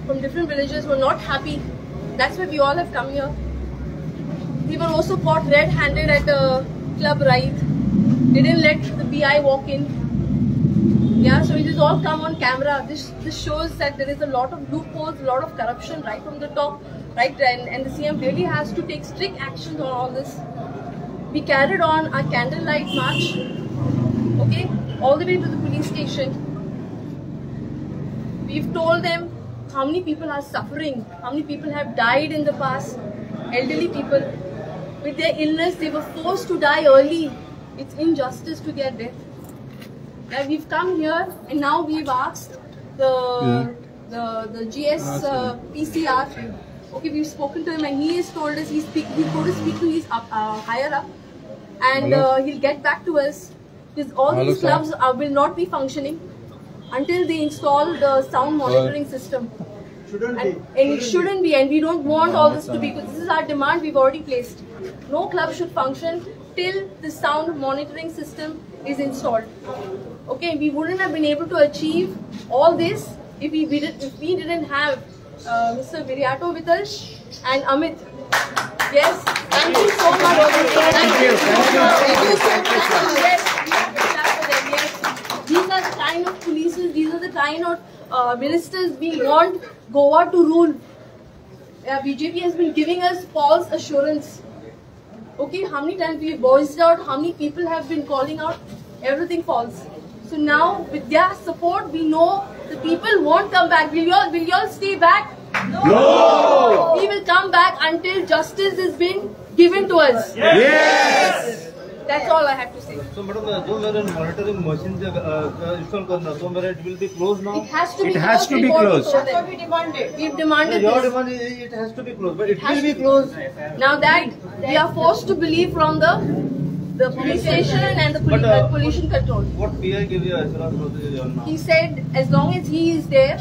from different villages were not happy. That's why we all have come here. We were also caught red-handed at a club right. They didn't let the BI walk in. Yeah, so it has all come on camera. This shows that there is a lot of loopholes, a lot of corruption right from the top, right? And the CM really has to take strict actions on all this. We carried on our candlelight march, okay, all the way to the police station. We've told them how many people are suffering, how many people have died in the past, elderly people. With their illness, they were forced to die early. It's injustice to their death. Yeah, we've come here and now we've asked the GS PCR. Okay, we've spoken to him and he has told us he's going to speak to his higher up, and he'll get back to us, because all these clubs will not be functioning until they install the sound monitoring system. It shouldn't be, and we don't want all this to be, because this is our demand we've already placed. No club should function till the sound monitoring system is installed. Okay, we wouldn't have been able to achieve all this if we didn't have Mr. Viriato with us and Amit. Yes, thank you so much. Thank you so much. Yes, these are the kind of polices, these are the kind of ministers we want Goa to rule. BJP has been giving us false assurance. Okay, how many times we have voiced out, how many people have been calling out, everything false. So now, with their support, we know the people won't come back. Will you all stay back? No! We will come back until justice has been given to us. Yes! That's all I have to say. So, madam, the monitoring machines installed, it will be closed now? It has to be closed. That's what we demanded. We've demanded Your this. demand is it has to be closed, but it will be closed. Now that we are forced to believe from the police station and the pollution control. What PI gave you assurance? He said as long as he is there,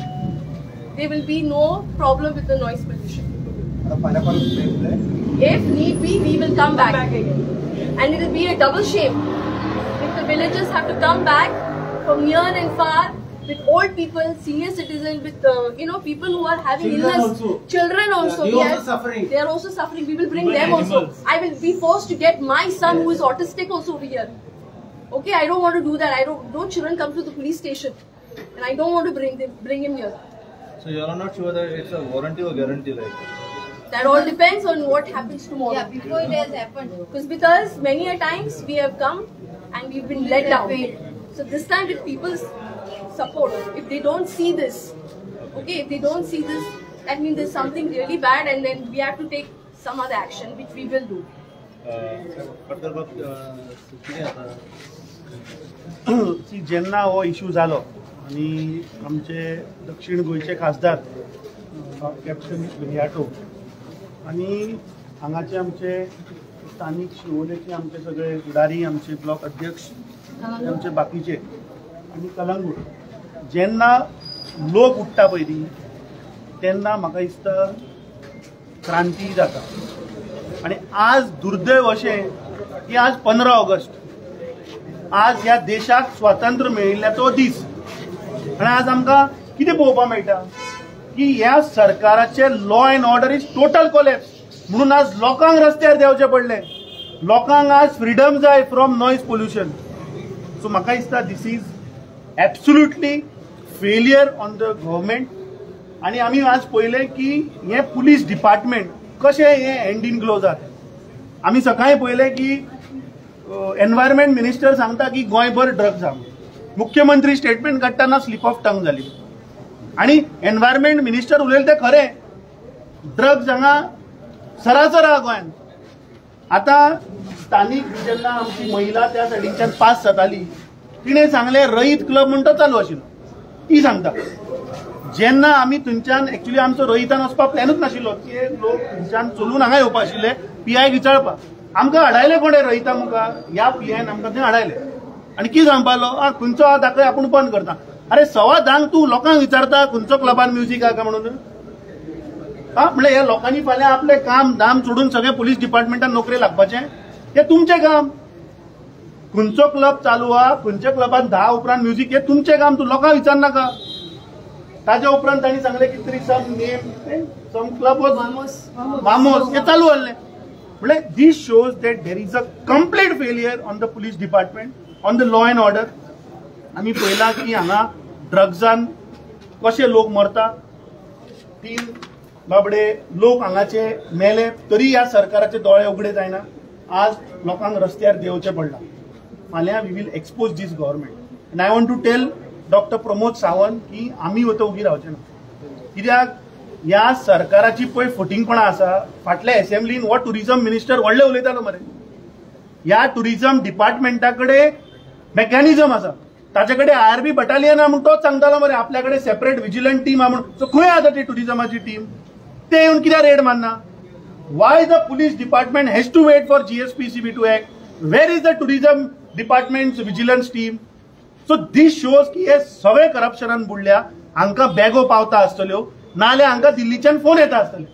there will be no problem with the noise pollution. If need be, we will come back again. And it will be a double shame if the villagers have to come back from near and far with old people, senior citizens, with people who are having illness. Children also. They are also suffering. We will bring them also. I will be forced to get my son who is autistic also over here. Okay, I don't want to do that. Don't children come to the police station, and I don't want to bring him here. So you are not sure that it's a warranty or guarantee, like? That all depends on what happens tomorrow. Yeah, before it has happened. Because many a times we have come and we've been let down. So this time with people's support, if they don't see this, okay, if they don't see this, that means there's something really bad, and then we have to take some other action, which we will do. जेन्ना हो issue जालो आणि आमचे दक्षिण गोयचे खासदार captain Viriato आणि हांगाचे आमचे स्थानिक शिवोलेचे आमचे सगळे फुडारी, आमचे ब्लॉक अध्यक्ष, आमचे बाकीचे आणि कलंगूट जेन्ना लोक उठता पयली तेन्ना म्हाका दिसता क्रांती जाता. आणि आज दुर्दैव अशें की आज 15 ऑगस्ट, आज ह्या देशाक स्वातंत्र्य मेळिल्ल्याचो दीस. आणि आज आमकां कितें पळोवपाक मेळटा की ह्या सरकाराचे law and order is total collapse. म्हणून आज लोकांक रस्त्यार देंवचे पडले. लोकांक आज फ्रीडम जाय फ्रॉम नॉयज पोल्युशन. सो म्हाका दिसता this is absolutely failure on the government. आणि आमी आज पळयलें की हे पुलीस डिपार्टमेंट कशें हे हँड इन ग्लोव जाता. आमी सकाळीं पळयलें की एनवायरमेंट मिनिस्टर सांगता की गोंयभर ड्रग्स आहा. मुख्यमंत्री स्टेटमेंट काडटना स्लीप ऑफ टंग जाली. आणि एनवायरमेंट मिनिस्टर उलयले ते खरें, ड्रग्स हांगा सरासर आहा गोंयांत. आतां स्थानीक जेन्ना आमची महिला त्या सायडीच्यान पास जाताली तिणें सांगलें रईत क्लब म्हणून तो चालू आशिल्लो. ती सांगता जेन्ना आमी थंयच्यान एक्चुअली आमचो रईतान वचपाक प्लॅनूच नाशिल्लो. ते लोक थंयच्यान चलून हांगा येवपा आशिल्ले PI विचारपाक. आमकां हाडायले कोणे रईता मुखार, ह्या PIन आमकां थंय हाडायले. आनी कितें सांगपालो, खंयचो आहा दाखय आपूण बंद करता. अरे 2:15 तूं लोकांक विचारता खंयचो क्लबान म्युझिक आहा काय म्हणून. म्हणजे ह्या लोकांनी फाल्यां आपले काम धाम सोडून सगळे पुलीस डिपार्टमेंटान नोकरी लागपाचें हे तुमचें काम. खंयचो क्लब चालू आहा, खंयच्या क्लबान 10 उपरांत म्युझिक, हे तुमचें काम. तूं लोकांक विचारनाका. ताज्या उपरांत तांणी सांगले की तरी सम क्लब वामोस हे चालू आसलें. म्हणजे this shows that there is a complete failure on the police department, on the law and order. आमी पळयला की हांगा ड्रग्जान कशे लोक मरता. 3 बाबडे लोक हांगाचे मेले तरी ह्या सरकाराचे दोळे उगडे जायना. आज लोकांक रस्त्यार देंवचें पडलां. फाल्यां we will expose this government. And I want to tell doctor Pramod Sawant की आमी वता उगी रावचे ना. कित्याक ह्या सरकाराची पळय फटिंगपणां आसा. फाटल्या असेंब्लीन हो टुरिझम मिनिस्टर व्हडले उलयतालो मरे. ह्या टुरिझम डिपार्टमेंटा कडेन मेकॅनिझम आसा. ताचे कडेन IRB बटालियन आहा म्हूण तोच सांगतालो मरे आपल्या कडेन सेपरेट विजिलंट टीम आहा म्हूण. सो खंय आसा ती टुरिझमाची टीम? ते येवन कित्याक रेड मारना? Why the police department has to wait for GSPCB to act? Where is the tourism department's vigilance team? So this shows की हे सगळे करप्शनान बुडल्या. हांकां बॅगो पावता आसतल्यो नाल्यार हांकां दिल्लीच्यान फोन येता आसतले.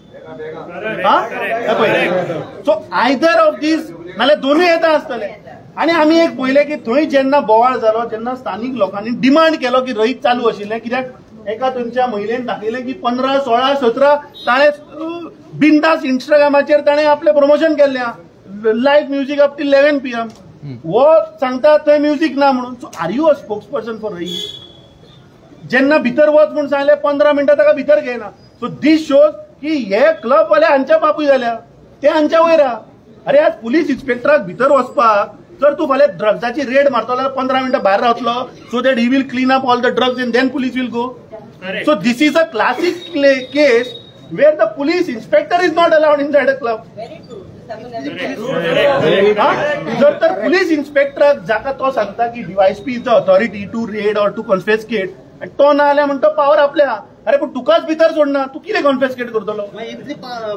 सो आयदर ऑफ दीस नाल्यार दोनूय येता आसतले. आनी आमी एक पळयलें की थंय जेन्ना बोवाळ जालो तेन्ना स्थानीक लोकांनी डिमांड केलो की रईत चालू आशिल्लें. कित्याक एका थंयच्या महिलेन दाखयलें की 15, 16, 17 ताणें बिंदास इंस्टाग्रामाचेर ताणें आपलें प्रमोशन केल्लें live music up till 11 PM. वो सांगता थंय म्युझिक ना म्हणून. So are you a spokes person for रईत? जेन्ना भितर वच म्हणून सांगलें 15 मिनटां ताका भितर घेयना. सो दीस शोज की हे क्लब वाले हांच्या बापूय जाल्या ते हांच्या वयर आहा. अरे आज पुलीस इन्स्पेक्टराक भितर वचपाक जर तूं फाल्यां ड्रग्साची रेड मारतलो जाल्यार 15 मिनटां भायर रावतलो so that he will clean up all the drugs and then police will go. So this is a classic case where the police inspector is not allowed inside a club. Very true. जर तर police inspector जाका तो सांगता की DYSP is the authority to raid or to confiscate आणि तो ना आल्या म्हणतो पावर आपल्या. अरे पण तुकाच भितर सोडना तू कितें कॉन्फेस्केट करतलो?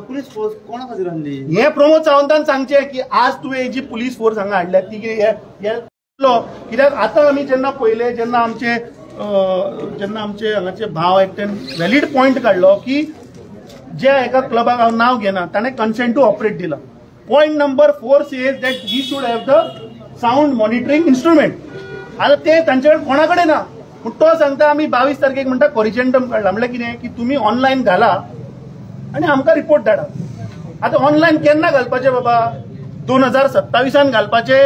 पुलीस फोर्स कोणा खातीर हाडली? हे प्रमोद सावंतान सांगचें की आज तुवें जी पुलीस फोर्स हांगा हाडल्या ती कित्याक आतां आमी जेन्ना पळयले जेन्ना आमचे हांगाचे भाव एकट्यान व्हॅलीड पॉयंट काढलो की ज्या एका क्लबाक हांव नांव घेना ताणें कन्सेंट टू ऑपरेट दिला. Point number 4 says that he should have the sound monitoring instrument. आता ते तांचे कडेन कोणा कडेन ना. पूण तो सांगता आमी 22 तारखेक म्हणटा कॉरिजेंडम काडला. म्हणल्यार कितें की तुमी ऑनलायन घाला आनी आमकां रिपोर्ट धाडा. आतां ऑनलायन केन्ना घालपाचें बाबा? 2027 घालपाचें?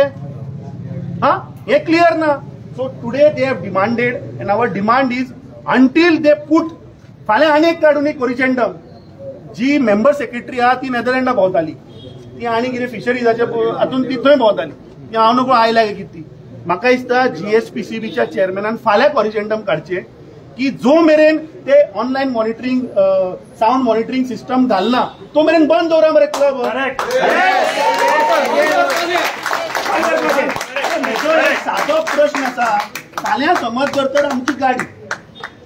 हे क्लियर ना. So today they have demanded and our demand is until they put फाल्यां आनी एक काडून एक कोरिजेंडम. जी मेंबर सेक्रेटरी आहा ती नेदरलँडा भोंवताली. ती आनी कितें फिशरीजाचे हातून ती थंय भोंवताली. ती हांव नको आयल्या कितें. म्हाका दिसता GSPCBच्या चेअरमॅनान फाल्यां कोरिजेंडम काडचें की जो मेरेन ते online monitoring sound monitoring system घालना तो मेरेन बंद दवरा मरे क्लब. साधो प्रश्न आसा. फाल्यां समज जर तर आमची गाडी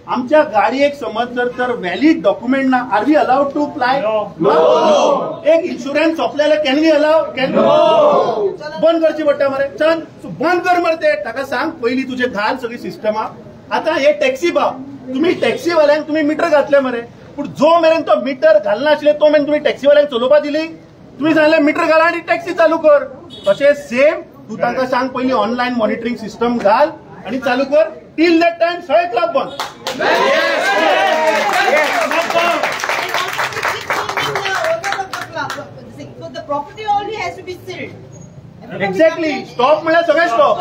आमच्या गाडयेक समज जर तर व्हॅलीड डॉक्युमेंट ना are we allowed to fly? एक इन्शुरन्स सोंपले जाल्यार कॅन वी अलाव? बंद करची पडटा मरे. चल बंद कर मरे ते. ताका सांग पयलीं तुजे घाल सगळी सिस्टमा. आतां हे टॅक्सी भाव तुमी टॅक्सीवाल्यांक तुमी मिटर घातले मरे. पूण जो मेरेन तो मिटर घालनाशिल्ले तो मेरेन तुमी टॅक्सीवाल्यांक चलोवपाक दिली? तुमी सांगले मिटर घाल आनी टॅक्सी चालू कर. तशें सेम तू तांकां सांग पयलीं ऑनलायन मॉनिटरिंग सिस्टम घाल आणि चालू कर. टिल दॅट टाइम सगळे क्लब बंद. So the property only has to be sealed. Exactly. Stop म्हणल्यार सगळे stop.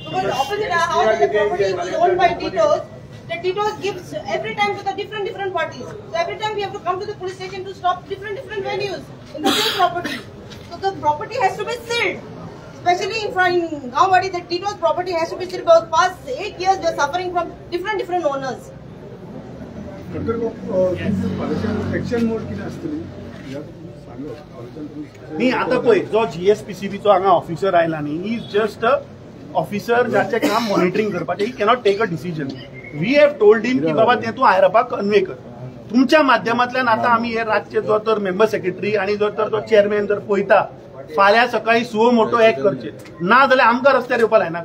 Because opposite our house, the property was owned by Tito's. The Tito's gives every time to the different parties. So every time we have to come to the police station to stop different venues in the same property. So the property has to be sealed. Especially in Gaonwadi, the Tito's property has to be sealed. For the past 8 years, they are suffering from different owners. न्ही आता पळय जो GSPCBचो हांगा officer आयला न्ही he is just a officer जाचें काम monitoring करपाचें. He cannot take a decision. We have told him की बाबा तें तूं हायरपाक कन्वे कर. तुमच्या माध्यमांतल्यान आतां आमी हे रातचे जो तर मेंबर सेक्रेटरी आनी जो तर तो चेअरमॅन जर पळयता फाल्यां सकाळी सुओ मोटो एक करचे ना जाल्यार आमकां रस्त्यार येवपाक लायना.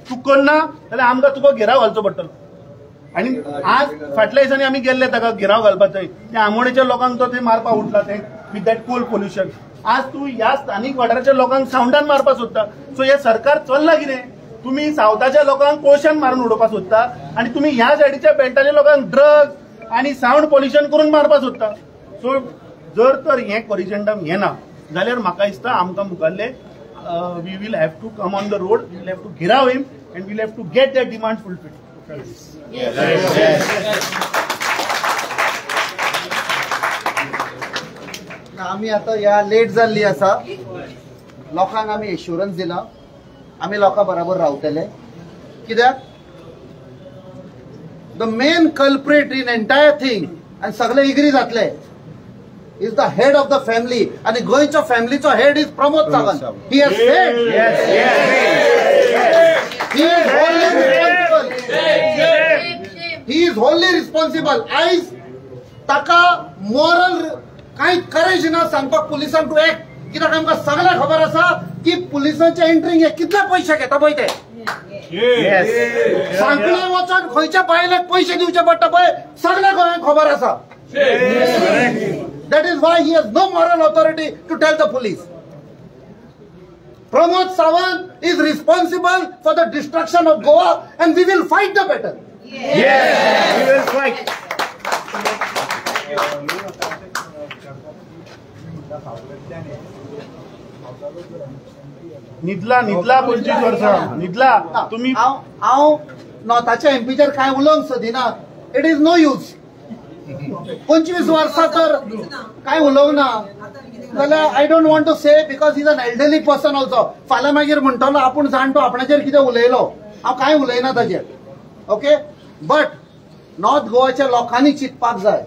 तूं करना जाल्यार आमकां तुका घेराव घालचो पडटलो. आनी आज फाटल्या दिसांनी आमी गेल्ले ताका घेराव घालपाक थंय त्या आमोणेच्या लोकांक तो थंय मारपाक उठला तें विथ दॅट कोल पोल्युशन. आज तूं ह्या स्थानीक वाठाराच्या लोकांक सावंडान मारपाक सोदता. सो हे सरकार चल्लां कितें? तुमी सावथाच्या लोकांक कोळशान मारून उडोवपाक सोदता आनी तुमी ह्या सायडीच्या बेल्टाच्या लोकांक ड्रग्स आनी सावंड पॉल्युशन करून मारपा सोदता. सो जर तर हे कोरिजंडम हे ना जाल्यार म्हाका दिसता आमकां मुखाल्ले we will have to come on the road, we will have to gherao him and will have to get that demand fulfilled. आम्ही आता या लेट जाल्ली आसा, लोकांक आम्ही एश्युरन्स दिला आम्ही लोकां बरोबर रावतले. कित्याक the main culprit in entire thing आनी सगळे एग्री जातले is the head of the family, आणि गोंयच्या फॅमिलीचो head is Pramod Sawant. He has said he is only responsible. आयज ताका मॉरल कांय करेज ना सांगपाक पुलिसांक टू एक्ट. कित्याक आमकां सगळ्यांक खबर आसा की पुलिसांचे एंट्रींग हे कितले पयशे घेता पळय ते. सांकळे वचोन खंयच्या बायलेक पयशे दिवचे पडटा पळय सगळ्या गोंयांक खबर आसा. That is why he has no moral authority to tell the police. Pramod Sawant is responsible for the destruction of Goa, and we will fight the battle. Yes, we will fight. निदला 25 वर्सां निदला तुम्ही. हांव नॉर्थाच्या एमपीचेर काय उलोवंक सोदिना. It is no use. 25 वर्सां तर काय उलोवंक ना जाल्यार आय डोंट वॉन्ट टू से because is an elderly person also. फाल्यां मागीर म्हणटलो आपूण जाणटो आपणाचेर कितें उलयलो. हांव काय उलयना ताचेर. ओके, बट नॉर्थ गोवाच्या लोकांनी चिंतपाक जाय.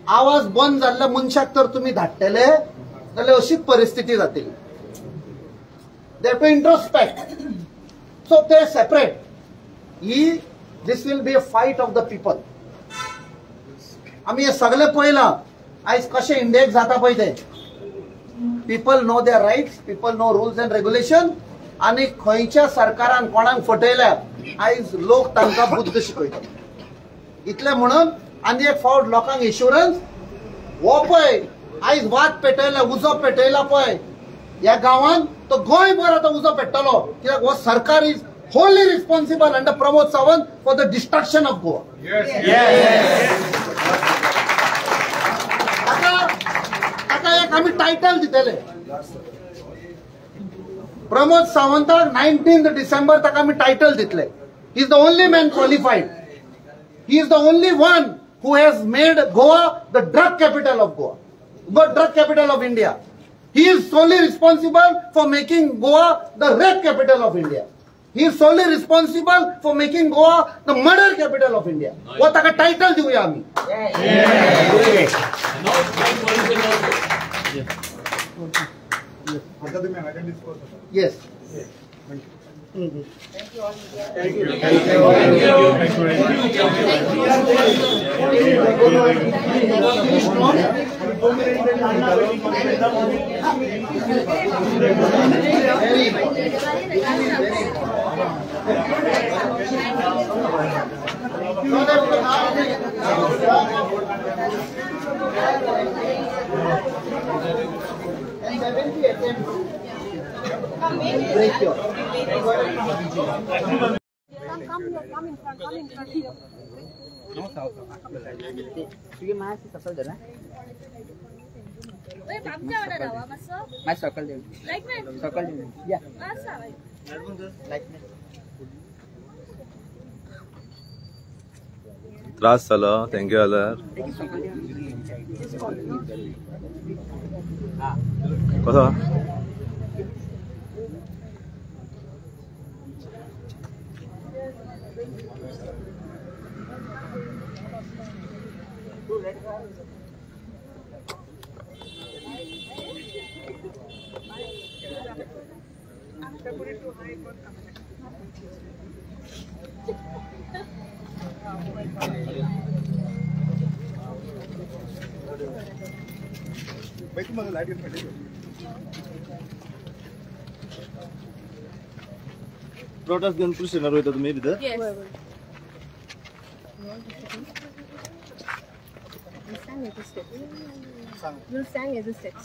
आवाज बंद जाल्ल्या मनशाक तर तुमी धाडटले जाल्यार अशीच परिस्थिती जातली. They have to introspect. So ते separate. This will be a fight of the people. आम्ही हे सगळे पळयलां आयज कशें इंडियेक जाता पळय ते. People know their rights, people know rules and regulation, आनी खंयच्या सरकारान कोणाक फटयल्या आयज लोक तांकां बुद्ध शिकयता. इतले म्हणून आनी एक फावट लोकांक एश्युरन्स हो पळय आयज वाद पेटयला, उजो पेटयला पळय ह्या गांवांत, तो गोंयभर आतां उजो पेट्टलो. कित्याक हो सरकार is wholly responsible under Pramod Sawant for the destruction of Goa. आता एक आम्ही टायटल दितले. प्रमोद सावंताक 19 डिसेंबर ताका आम्ही टायटल दितले. He is the only man qualified. He is the only one who has made Goa the drug capital of Goa, the drug capital of India. He is solely responsible for making Goa the rape capital of India. He is solely responsible for making Goa the murder capital of India. वो ताका title Divya आम्ही. Yes. Break your. Come in front here. तुझे मास सकल दे ना ओए बापजा वाला रावा मस्सो मास सकल they like में सकल दे या मस्सा भाई लाइक में त्रास जालो थँक्यू जाल्यार कसो प्रोटेस्ट घेऊन पुलिसांना रोयता तुम्ही तिथं Yes. We'll stand as a steps.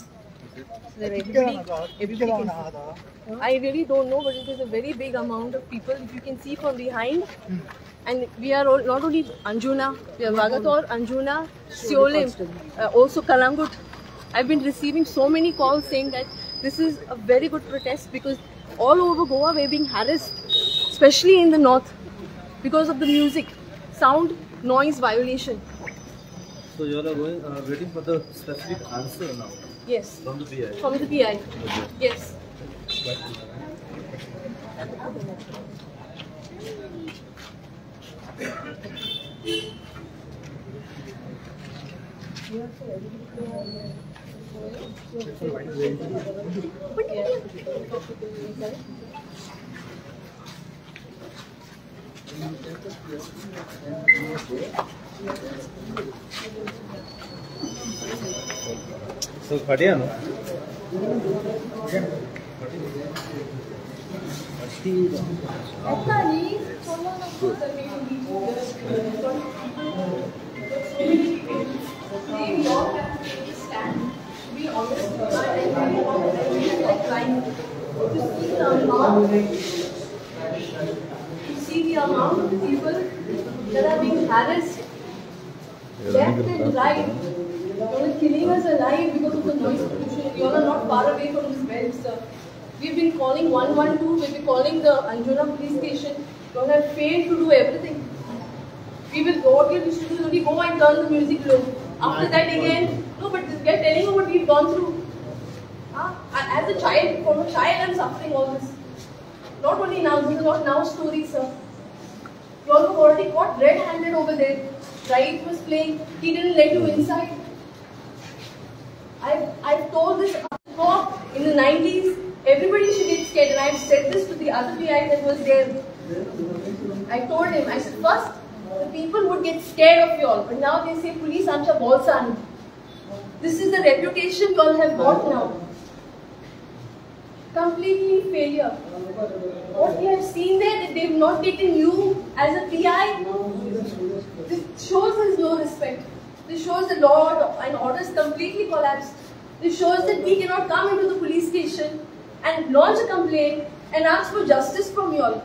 I really don't know, but it is a very big amount of people. If you can see from behind, and we are all, not only Anjuna, we are Vagator, Anjuna, Siolim, also Kalangut. I've been receiving so many calls saying that this is a very good protest because all over Goa we're being harassed, especially in the north, because of the music, sound, noise violation. So you are going waiting for the specific answer now Yes. from the PI. From the PI. Yes. So Khadiya no? To see the amount of people that are being harassed, left and right. You are killing us alive because of the noise pollution. You all are not far away from this belt, sir. We've been calling 112, we've been calling the Anjuna police station. You all have failed to do everything. We will go, what we used to do is only go and turn the music low. After that again, no, but we are telling you what we've gone through. As a child, from a child I'm suffering all this. Not only now, this is not now story, sir. You all have already got red-handed over there. Right was playing, he didn't let you inside. I've told this before, in the 90s, everybody should get scared, and I've said this to the other PI that was there. I told him, I said, first, the people would get scared of you all, but now they say, police amcha bolsan. This is the reputation you all have got now. Completely failure. What we have seen there, that they've not taken you as a PI, this shows his no respect. This shows the law and orders completely collapsed. This shows that he cannot come into the police station and launch a complaint and ask for justice from you all.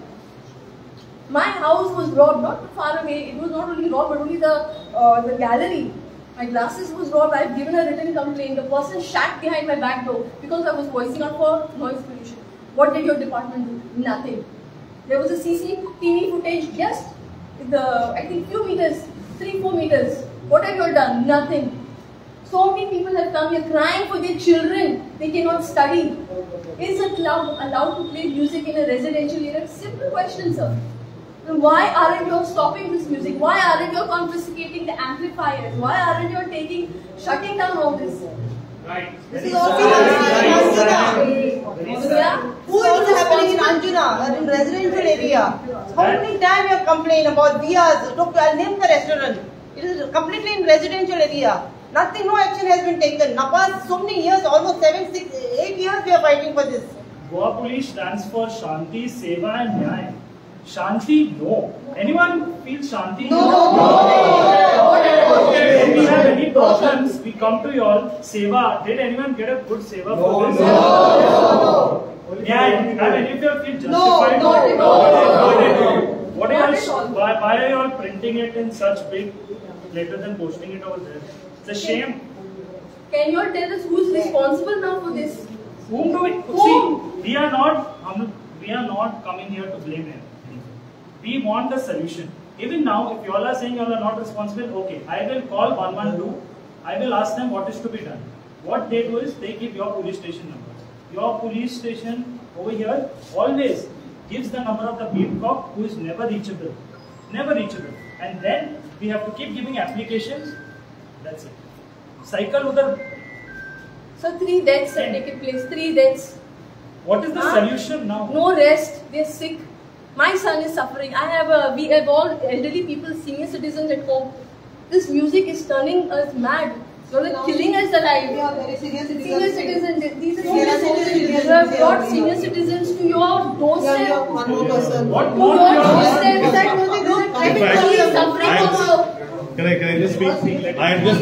My house was robbed, not far away. It was not only robbed, but only the gallery. My glasses was robbed. I've given a written complaint. The person sat behind my back door because I was voicing out for noise pollution. What did your department do? Nothing. There was a CCTV footage just I think few meters, 3-4 meters. What have you all done? Nothing. So many people have come here crying for their children. They cannot study. Is a club allowed to play music in a residential area? Simple question, sir. Then why aren't you all stopping this music? Why aren't you all confiscating the amplifiers? Why aren't you all shutting down all this? Right. This is also happening in Anjuna. Who is happening in Anjuna, in residential area? How many times you have complained about Diaz? Look, I'll name the restaurant. It is completely in residential area. Nothing, no action has been taken. Now, so many years, almost 7, 6, 8 years we are fighting for this. Goa Police stands for Shanti, Seva and Nyay. Shanti, no. Anyone feel Shanti? No. If we have any problems, we come to you all. Seva, did anyone get a good Seva for this? No. Nyay, have any of you feel justified? No. What else? Why are you all printing it in such big letters and posting it over there? It's a shame. Can you all tell us who's responsible now for this? Whom do we see? We are not coming here to blame him. We want the solution. Even now, if you all are saying you all are not responsible, okay, I will call 112. I will ask them what is to be done. What they do is they give your police station number. Your police station over here always gives the number of the beat cop who is never reachable. Never reachable. And then we have to keep giving applications. That's it. Cycle udhar. So 3 deaths have taken place. 3 deaths. What is the solution now? No rest. They're sick. My son is suffering. we have all elderly people, senior citizens at home. This music is turning us mad. You're killing us alive. We are very senior Senior citizens. These are senior citizens. You have brought senior citizens to your doorstep. What To your doorstep. That music is suffering also. Can I just speak? I am just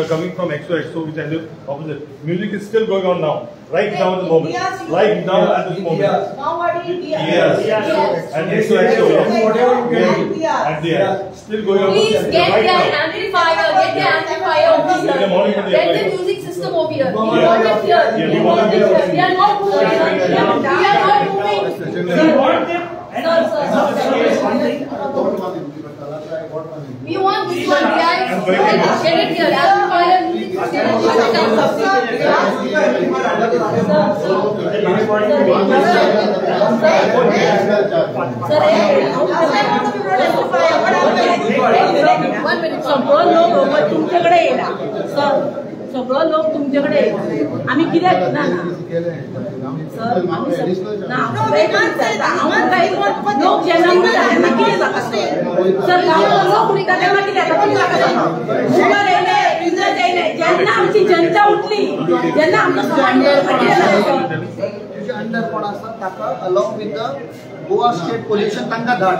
coming from XOX, so which I live opposite. Music is still going on now, right now at the moment, right now at this moment. Yes. And XOXO, whatever you get at the end, still going on. Please get right their now. amplifier, get the amplifier over here. Get the music system over here. We want it here. We want it here. We are not moving. We are not moving. We want this one, guys. Get it here. Amplifier, music system. One minute. सगळं लोक तुमच्याकडे येणार sir, सगळं लोक तुमच्याकडे येणार. आम्ही कित्याक ना सर, लोक जेन्ना म्हणटा तेन्ना कितें जाता सर, गांवांतलो लोक म्हणटा तेन्ना कितें जाता शुगर येयले, बिजनेस येयले, जेन्ना आमची जनता उठली, जेन्ना आमचो समाज तुझ्या अंडर कोण आसा ताका along with the Goa state pollution तांकां धाड.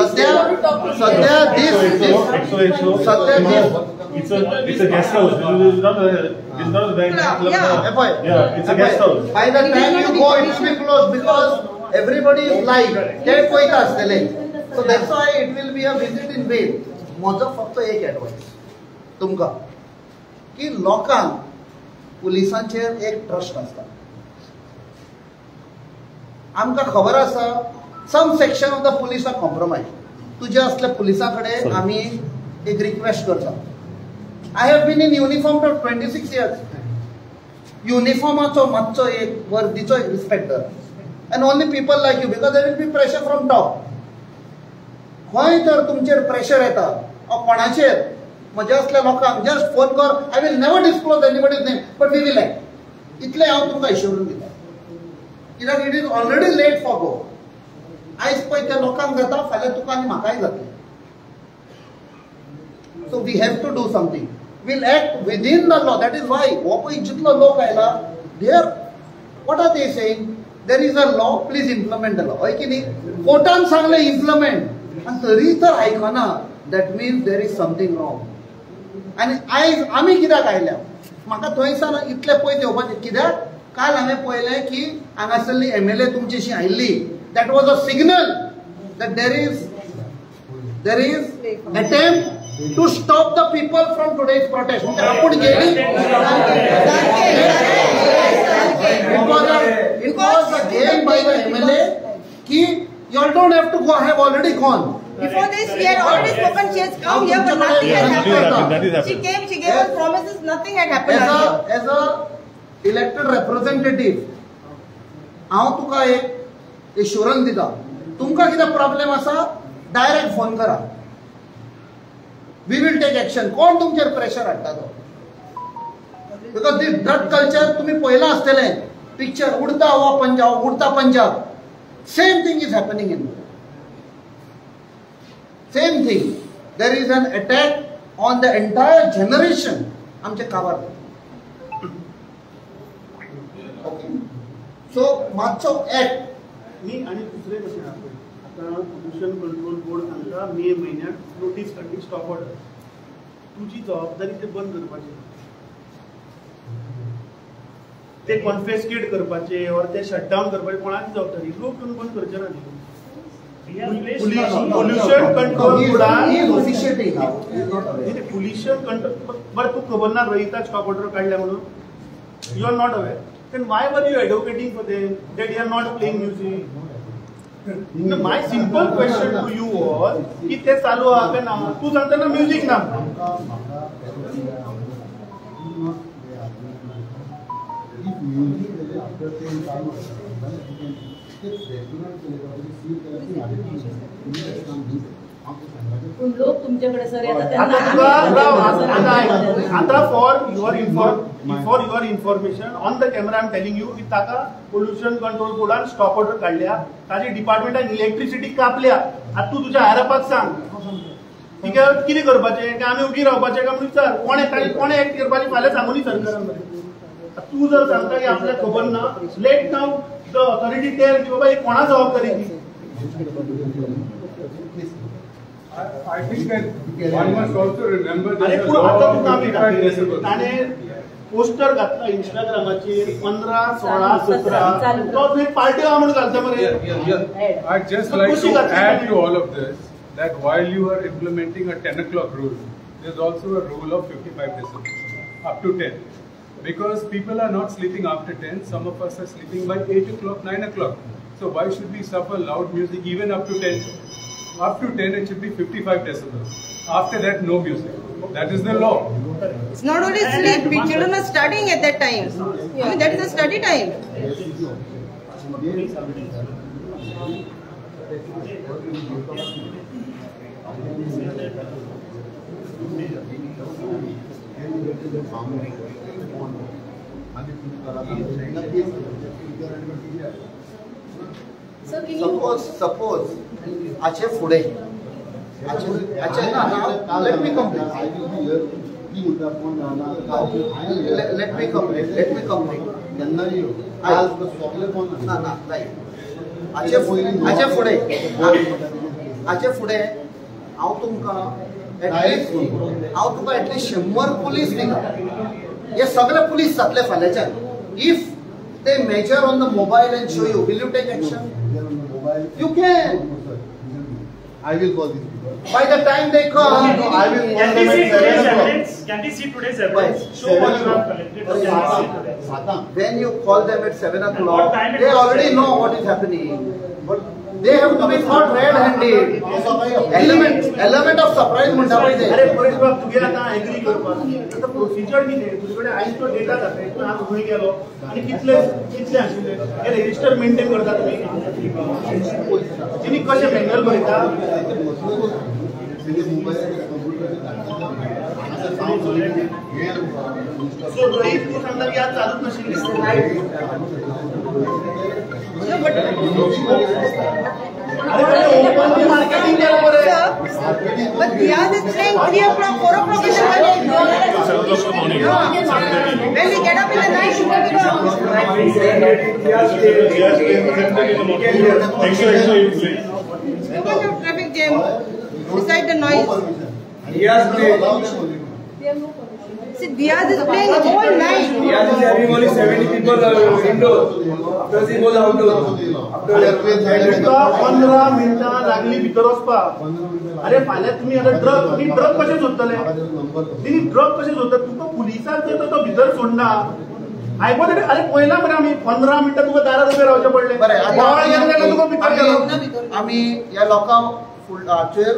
सध्या It's a guest house. It's not a bank club. Yeah, it's a guest house. By the time you go, it will be closed because everybody is live. ते पळयता आसतले. So that's why it will be a visit in vain. म्हजो फक्त एक advice तुमकां की लोकांक पुलिसांचेर एक ट्रस्ट आसता. आमकां खबर आसा some section of the police are compromise. तुजे असले पुलिसां कडेन आमी एक रिक्वेस्ट करता. I have been in uniform for 26 years. युनिफॉर्माचो मातसो एक वर्दीचो एक रिस्पेक्ट कर. And only people like you, because there will be pressure from top. खंय तर तुमचेर प्रेशर येता कोणाचेर म्हजे असल्या लोकांक जस्ट फोन कर. I will never disclose anybody's name but we will act. इतलें हांव तुमकां इश्योरन्स दिता. कित्याक it is already late for go. आयज पळय त्या लोकांक जाता, फाल्यां तुका आनी म्हाकाय जातलें. So we have to do something. Will act within the law. That is why हो पळय जितलो लोक आयला there what are they saying there is a law please implement the law. हय की न्ही. कोर्टान सांगलें इम्प्लिमेंट आनी तरी तर आयकना. That means there is something wrong. आनी आयज आमी कित्याक आयल्या म्हाका थंयसान इतले पयस येवपाचें कित्याक काल हांवें पळयलें की हांगासरली MLA तुमचीशी आयिल्ली. That was a signal that there is attempt to stop the people from today's protest. It was a game by the MLA ki you all don't have to go. I have already gone. Before this, we had already spoken. She has come here, but nothing had happened. She came, she gave us promises, nothing had happened. As a elected representative, हांव तुका एक एश्योरन्स दिता. तुमकां कितें problem आसा direct phone करा. We will take action. कोण तुमचेर प्रेशर हाडटा तो. बिकॉज दी ड्रग कल्चर तुम्ही पळयलां आसतलें पिक्चर उडता हो Punjab Udta Punjab. Same thing is happening in same thing. There is an attack on the entire generation आमचे काबार. ओके सो मातसो एक्ट. मी आणि दुसरे कशें आसा आता पोल्युशन कंट्रोल बोर्ड सांगता मे म्हयन्यात नोटीस काडली स्टॉप ऑर्डर. तुजी जबाबदारी ते बंद करपाची. ते कॉन्फेस्केट करपाचे और ते शटडावन करपाचे कोणाची जबाबदारी. लोक येवन बंद करचे ना. पोल्युशन कंट्रोल बोर्डान पोल्युशन कंट्रोल बरं तू खबर ना रोहिता स्टॉप ऑर्डर काढल्या म्हणून. You are not aware. Then why were you advocating for them that they are not playing music? No, my simple question to you was कि ते चालू आहा काय ना. तू सांगता ना म्युझिक ना. लोक तुमच्याकडे सर येतात. आता for your information on the camera I am telling you की ताका पोल्युशन कंट्रोल बोर्डान स्टॉप ऑर्डर काढल्या. ताजी डिपार्टमेंटान इलेक्ट्रिसिटी कापल्या. आता तू तुझ्या हायरअपाक सांग कितें करपाचें काय आमी उगी रावपाचें काय म्हणून विचार कोणे एक्ट करपाचें फाल्यां सांगूनी सरकारान तूं जर सांगता की आपल्याक खबर ना let now the authority tell की बाबा ही कोणा जबाबदारी ती I think that one must also remember that अरे पूण आतां तुका आमी ताणें पोस्टर घातला इंस्टाग्रामाचेर 15, 16, 17 तो थंय पार्टी आहा म्हणून घालता मरे. I'd just like to add to all of this that while you are implementing a 10 o'clock rule, there's also a rule of 55 decibels up to 10. Because people are not sleeping after 10, some of us are sleeping by 8 o'clock, 9 o'clock. So why should we suffer loud music even up to 10? Up to 10 it should be 55 decibels. After that, no music. That is the law. It's not only sleep, children are studying at that time. I mean, that is a study time. Suppose आचे फुडे let me complete. Let me complete. आचे फुडे हांव तुमकां at least 100 police दिना हे सगळे police जातले फाल्यांच्यान if they measure on the mobile and show you, will you take action? You can. I will call these people. By the time they come, I will call them at 7 o'clock. Can we see today's evidence? Show what you have collected. When you call them at 7 o'clock, they already know what is happening. But they have to be caught red-handed. Element of surprise म्हणटा पळय ते. अरे परेश बाब तुगे आतां agree करपाक आतां procedure कितें तुजे कडेन आयज तो डेटा जाता तूं आज खंय गेलो आनी कितले आशिल्ले हे रजिस्टर मेंटेन करता तुमी तिणी कशें मॅन्युअल बरयता सो रोहित तूं सांगता की आज चालूच नाशिल्ली marketing but Diaz is saying 3 o'clock, 4 o'clock is the morning. When we get up in the night, you will be wrong. Traffic jam beside the noise. See, Diaz is playing all night. Diaz is having only 70 people indoors. After he goes outdoors. तुका 15 मिनिटां लागली भितर वचपाक अरे फाल्यां तुमी आतां drug कशें सोदतले तिणी ड्रग कशें सोदता तुका पुलिसाक जर तो भितर सोडना हायपोथेटिकल अरे पयला मरे आमी 15 मिनिटां तुका दारार उबे रावचें पडलें तुका भितर गेलो आमी ह्या लोकांक फुडाचेर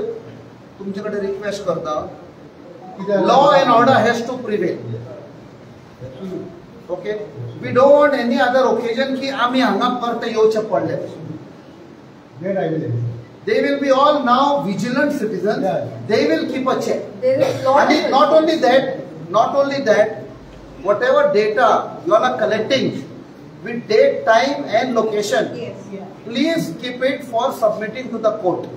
तुमचे कडेन रिक्वेस्ट करता law and order has to prevail. Okay, we don't want any other occasion ki आमी हांगा परत येवचे पडले. They will be all now vigilant citizens. They will keep a check. And not only that, whatever data you are collecting with date, time and location, please keep it for submitting to the court.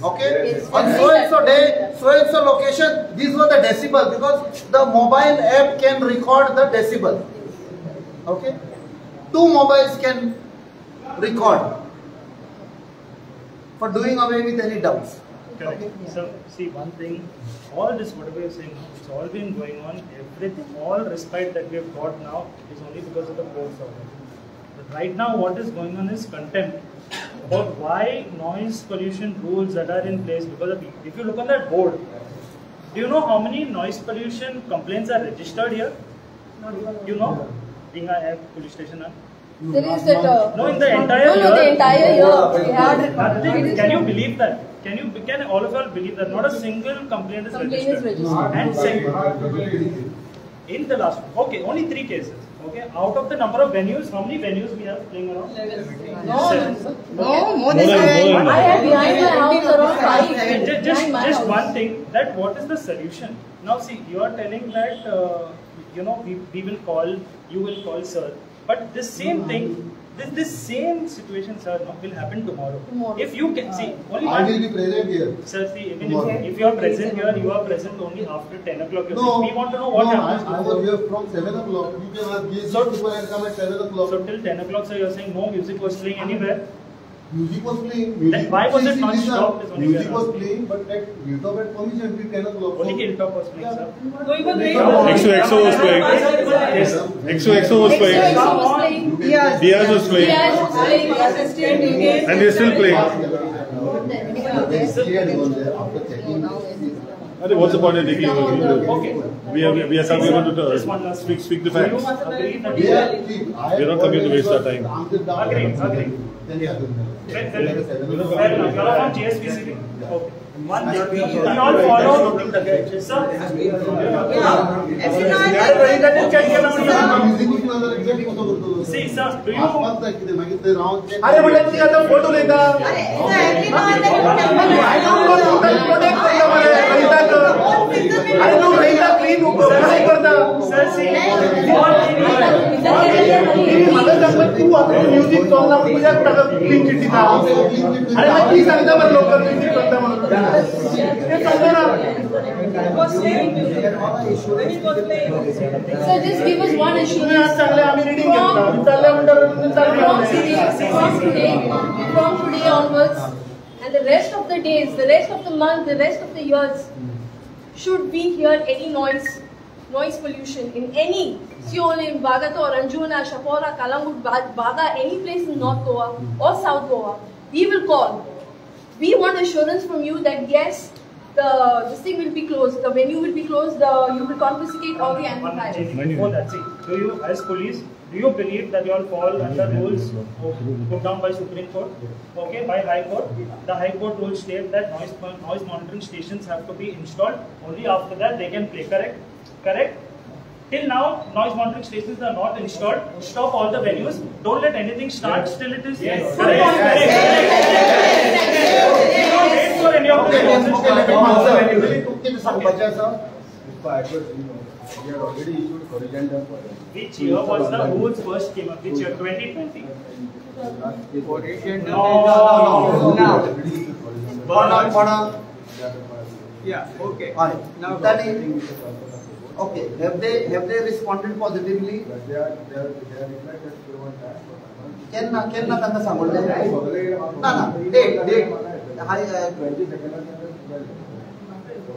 Okay? On so and so day, so and so location, these were the decibel because the mobile app can record the decibel. Okay? 2 mobiles can record for doing away with any doubts. Okay. So, see one thing, all this whatever you're saying, it's all been going on. Everything, all respite that we have got now is only because of the court's order. But right now, what is going on is contempt. About why noise pollution rules that are in place because of, if you look on that board, do you know how many noise pollution complaints are registered here? You know, being a police station. There is that. No, in the entire year. No, the entire year we had nothing. Can you believe that? Can all of you all believe that? Not a single complaint is registered. And second, in the last, okay, only 3 cases. Okay, out of the number of venues, how many venues we have playing around? 7. No, more than 7. I have behind my house around 5. Just one thing, that what is the solution? Now see, you are telling that, we will call, you will call sir. But this same thing, This same situation, sir, will happen tomorrow. If you can see, only I will be present here. Sir, see, even if you are present here, you are present only after 10 o'clock. No, we want to know what happens. I was here from 7 o'clock. You can have GST people and come at 7 o'clock. So till 10 o'clock, sir, you are saying no music was playing anywhere? Music was playing. Then why was it not stopped? Music was playing, but at Hilltop at permission till 10 o'clock. Only Hilltop was playing, sir. XO was playing. Yes. XO was playing. Diaz was playing. And they're still playing. What's the point of taking over? Okay. We are coming to speak the facts. We are not coming to waste our time. Agree. Fair enough. You are from GSPCB. Okay. We all follow. Sir. See, sir, do you? अरे म्हटलं ती आता photo लेता अरे तू रहिता clean काय करता Sir, see. मला सांग तू आता म्युझिक सॉंग लावून तुझ्या क्लीन चिट्टी ना अरे मग ती सांगता बरं लोक म्युझिक करता म्हणून ते सांगतो ना So just give us one issue. तुम्ही आज चांगले आम्ही रीडिंग घेतला चालल्या म्हणतात From today onwards, and the rest of the days, the rest of the month, the rest of the years, should we hear any noise pollution in any Seoul, in Bagator, Anjuna, Shapora, Kalangut, Baga, any place in North Goa or South Goa, we will call. We want assurance from you that yes, this thing will be closed, the venue will be closed, you will confiscate all the amplifiers. Before that, see, do you, as police, do you believe that you all fall under rules put down by Supreme Court, okay, by High Court? The High Court rules state that noise monitoring stations have to be installed. Only after that they can play. Correct? Till now, noise monitoring stations are not installed. Stop all the venues. Don't let anything start till it is. Yes. Correct. Don't wait for any of We had already issued corrigendum for them. Which year was the rules first came up? Which year? 2020. Yeah. Okay. Now, okay. Have they responded positively? They are replied that they want that. Can na सांगले ना date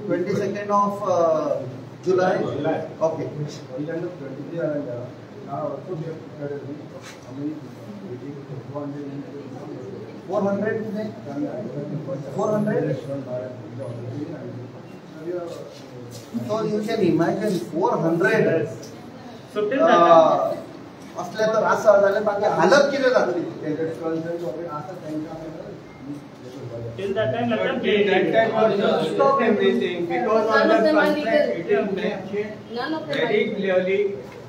22nd of July. Okay. Now also we have prepared how many 400 So you can imagine 400 So till that असले तर असं झालं बाकी हालत किती झाली till that time, let them Till that time also stop everything because on None of the them are contract legal. it is mentioned None of them are very legal. clearly.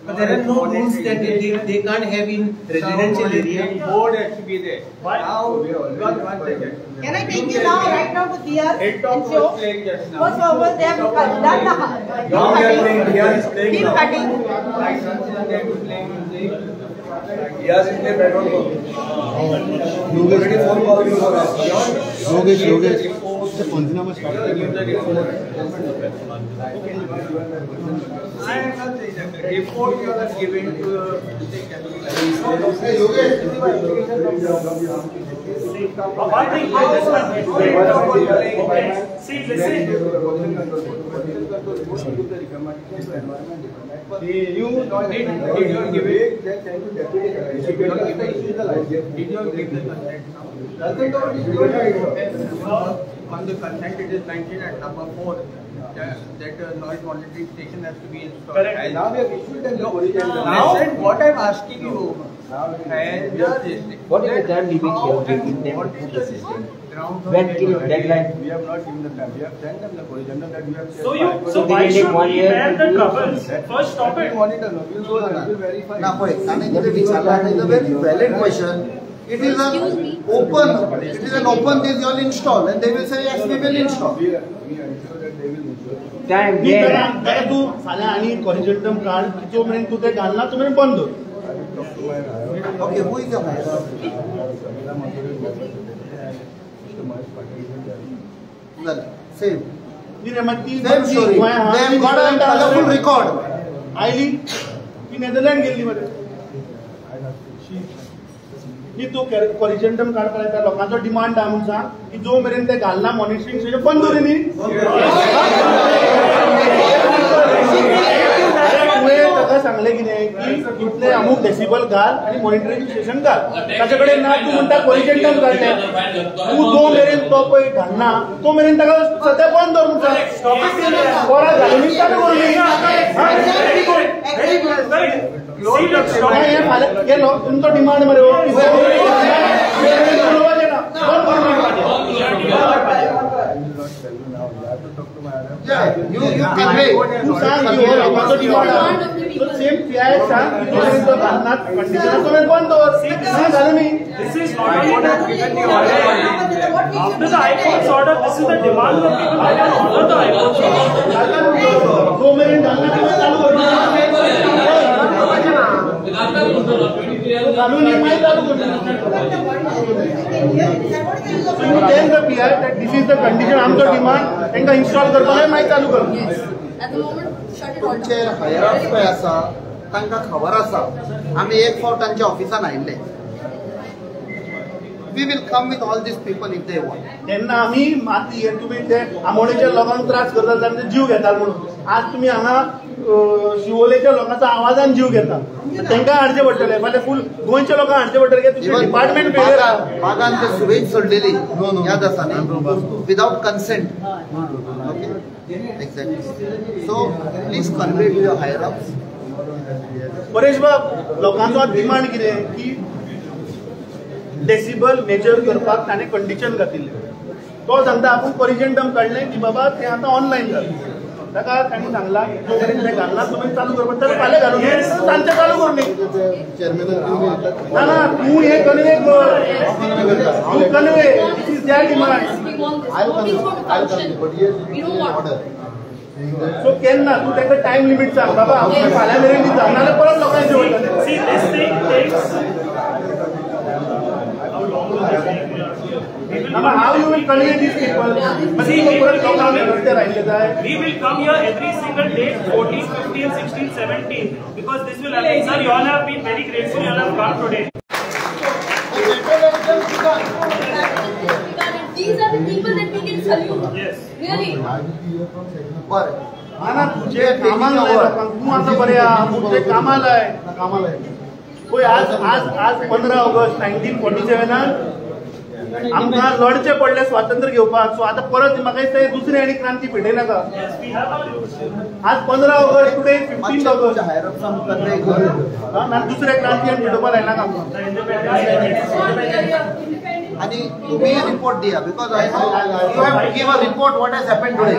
But there are no rules that they can't have in residential area. Board has to be there. Why? Now, one second. Can I take you now, right now to DR? Hilltop was playing just now. First of all, they have done the Now we are playing. DR is playing keep now. cutting. Like Sanjay they were playing music. Yes, in the bedroom. Yogesh phone call for us. Yogesh. The Panjnama I am not saying that. The report you are giving to One thing, okay. See, listen. did you give it? Did you give the consent? On the consent it is mentioned at number 4 that noise monitoring station has to be installed. Correct. And now we have issued an now what I am asking you What is the time limit here giving them to the system? When till deadline? We have not given the time. We have sent them the corrigendum that we have sent. So why should we bear the troubles? First stop it. Monitor, no. We will verify. ना होय आणि किती विचारला is a very valid question. It is an open this you all install and they will say yes we will install. We ensure that they will install. Time काय तू फाल्यां आणि कॉरिजेंटम काढ जो मेरेन तू ते घालना तो मेरेन बंद Okay, who is the higher up? Well, same. Same story. They have got a colorful record. Oily ती नेदरलँड गेल्ली मरे की तो कॉरिजेंटम काडपाक येता लोकांचो डिमांड आहा म्हणून सांग की जो मेरेन ते घालना मॉनिटरिंग स्टेशन बंद दवरी न्ही तुवें ताका सांगलें कितें की इतले अमूक डेसिबल घाल आनी मॉनिटरिंग स्टेशन घाल ताचे कडेन ना तूं म्हणटा कॉरिजेंटम घाललें तूं जो मेरेन तो पळय घालना तो मेरेन ताका सद्या बंद दवर म्हणून सांग पोरां घालून चालू करूं गेलो तुमचो डिमांड मरे सेम PI सांग कंडिशन बंद दवर घालून This is not after the High Court's order. This is the demand of the people that can order the High Court's order. दो मिनट डालना चालू करना कानून नियम चालू करना So you tell the PI that this is the condition आमचो demand तांकां इन्स्टॉल करपाक मागीर चालू करना तुमचे हायर अप्स पळय आसा तांकां खबर आसा आमी एक फावट तांच्या ऑफिसान आयिल्ले We will come with all these people if they want. तेन्ना आमी माती तुमी ते आमोणेच्या लोकांक त्रास करतात तांचे जीव घेतात म्हणून आज तुमी हांगा शिवोलेच्या लोकांचा आवाजान जीव घेता तांकां हाडचे पडटले फाल्यां फूल गोंयच्या लोकांक हाडचे पडटले की तुमचे डिपार्टमेंट फेलियर आहा बागान ते सुवेज सोडलेली याद आसा न्ही without consent exactly so please convey to your higher ups Paresh bab लोकांचो डिमांड कितें की डेसिबल मेजर करपाक ताणें कंडिशन घातिल्लें तो सांगता आपूण कॉरिजेंटम काडलें की बाबा तें आतां ऑनलायन घाल ताका ताणें सांगलां जो मेरेन तें घालना तुमी चालू करपाक तर फाल्यां घालून सांजचें चालू करूं न्ही ना ना तूं हें कन्वे कर तूं convey this is their demand so केन्ना तूं ताका टायम लिमीट सांग बाबा फाल्यां मेरेन दिता नाजाल्यार परत लोकांचे वयतले See, this thing takes. How you will convey these people? We will come here every single day, 14, 15, 16, 17, because this will happen. Sir, you all have been very grateful. You all have come today. These are the people that we can salute. Yes. Really. ना तुझे कामाला लाय तू आता बऱ्या तुझे कामाला आहे होय आज 15 ऑगस्ट 1947 आमकां लढचे पडले स्वातंत्र्य घेवपाक सो आता परत म्हाका दिसता दुसरी आनी क्रांती भेटय नाका आज 15 ऑगस्ट टुडे 15 ऑगस्ट ना दुसरे क्रांती आनी भेटोवपाक लायनाका आणि तुम्ही रिपोर्ट दिया because I know you have to give a report what has happened today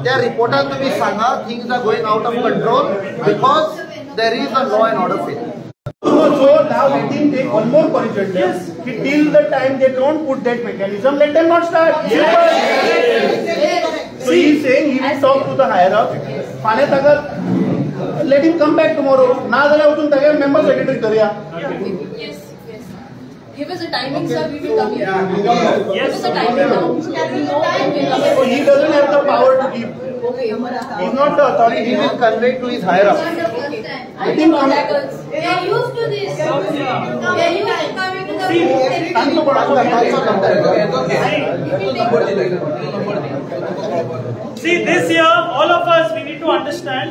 त्या रिपोर्टात तुम्ही सांगा things are going out of control because there is a law and order fail So now we can take one more correction. Yes. Till the time they don't put that mechanism, let them not start. Yes. So he is saying he will talk to the higher up. फाल्यां ताका let him come back tomorrow. ना जाल्यार वचून ताका member secretary करूया. Yes. Give us a timing, sir. We will come here. Give us a timing now. So he doesn't have the power to give. Okay. He is not the authority. He will convey to his higher up. I think we are used to this. We are used to coming to the See, this year, all of us, we need to understand,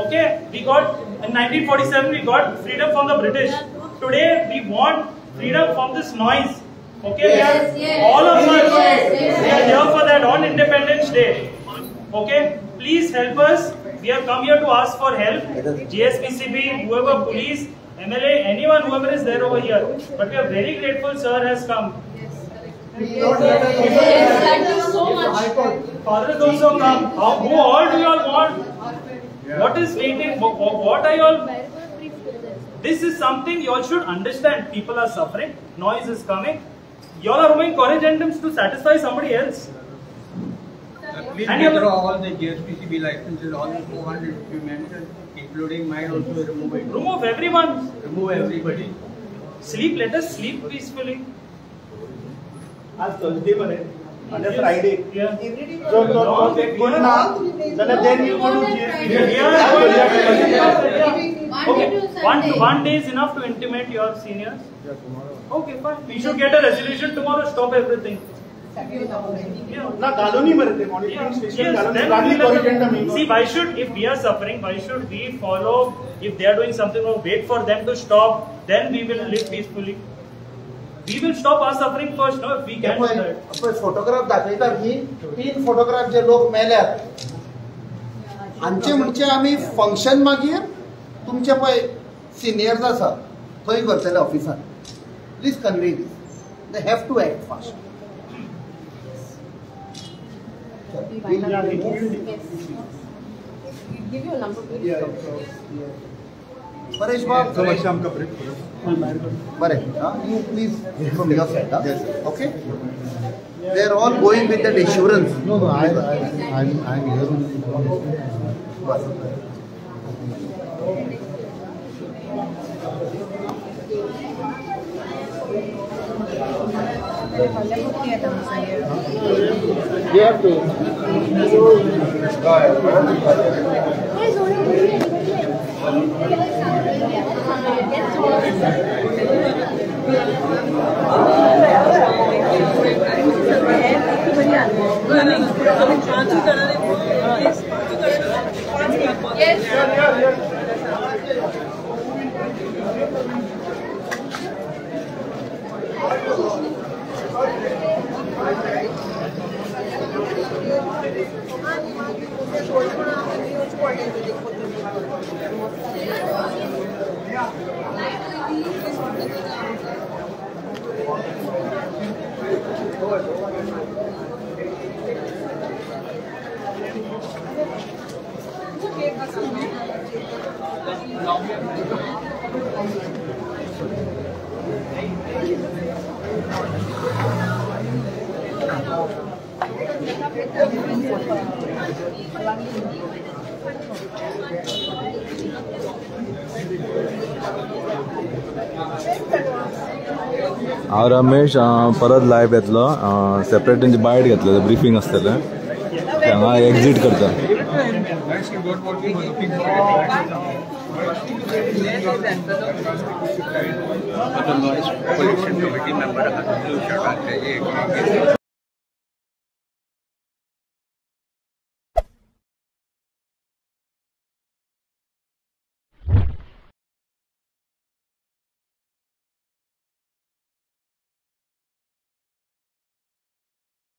okay, we got, in 1947, we got freedom from the British. Today, we want freedom from this noise. Okay, all of us, we are here for that on Independence Day. Okay, please help us. We have come here to ask for help. GSPCB, whoever, police, MLA, anyone, whoever is there over here. But we are very grateful, sir has come. Yes, thank you so much. Fathers also come. Who all do you all want? What is waiting? What are you all? This is something you all should understand. People are suffering. Noise is coming. You all are doing corrigendums to satisfy somebody else. Please withdraw all the GSPCB licenses, all the 400 you mentioned. including mine also, remove it. Remove everyone. Remove everybody. Sleep. Let us sleep peacefully. आज Thursday बरे आणि Friday Yeah. So करना जाल्यार then you go to Okay. One day is enough to intimate your seniors. Okay, fine. We should get a resolution tomorrow. Stop everything. ना घालूनी बरे ते monitoring station घालूनी गाडी कॉरिजेंटा मी See, why should, if we are suffering, why should we follow, if they are doing something wrong, wait for them to stop, then we will live peacefully. We will stop our suffering first, no? If we can do that. Photograph दाखयतात ही 3 photograph जे लोक मेल्यात हांचे म्हणजे आमी function मागीर तुमचे पळय seniors आसा थंय करतले officer please convey they have to act fast Give you a number, please. Paresh बाब बरे you please from your side okay they are all going with that assurance No, I'm here. You have to. हांव रमेश परत live येतलो separate तेंची बायट घेतलें briefing आसतलें ते हांगा एग्जीट करता Otherwise, collection committee member has blue shirt.